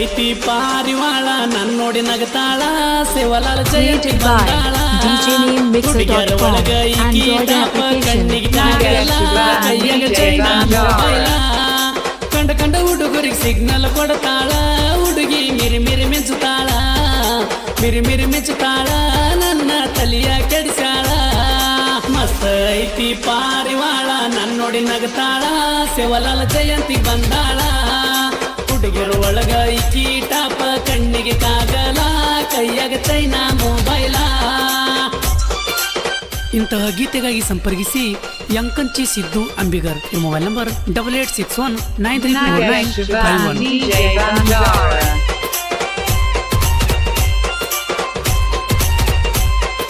ಐತಿ ಪಾರಿವಾಳ ನನ್ ನೋಡಿ ನಗತಾಳ ಸೇವಲಾಲ ಜಯಂತಿ ಬಂದಾಳ ಹುಡುಗಿಯರ ಒಳಗ ಈಕಿ ಟಾಪ ಕಣ್ಣಿಗೆ ಕಾಗಲ್ಲ ಕೈಯಾಗ ಚೈನಾ ಮೊಬೈಲ ಕಂಡ ಕಂಡ ಹುಡುಗರಿಗೆ ಸಿಗ್ನಲ್ ಕೊಡ್ತಾಳ ಹುಡುಗಿ ಮಿರಿ ಮಿರಿ ಮಿಂಚುತ್ತಾಳ ಮಿರಿ ಮಿರಿ ಮಿಂಚುತ್ತಾಳ ನನ್ನ ತಲಿಯ ಕೆಡಿಸ್ಯಾಳ ಮಸ್ತ್ ಐತಿ ಪಾರಿವಾಳ ನನ್ ನೋಡಿ ನಗತಾಳ ಸೇವಲಾಲ ಜಯಂತಿ ಬಂದಾಳ ಹುಡುಗರು ಒಳಗ ಈಕಿ ಟಾಪ ಕಣ್ಣಿಗೆ ಕಾಗಲ ಕೈಯಾಗ ಚೈನಾ ಮೊಬೈಲ. ಇಂತಹ ಗೀತೆಗಾಗಿ ಸಂಪರ್ಕಿಸಿ ಯಂಕಂಚಿ ಸಿದ್ದು ಅಂಬಿಗರ್. Mobile number 8861934951.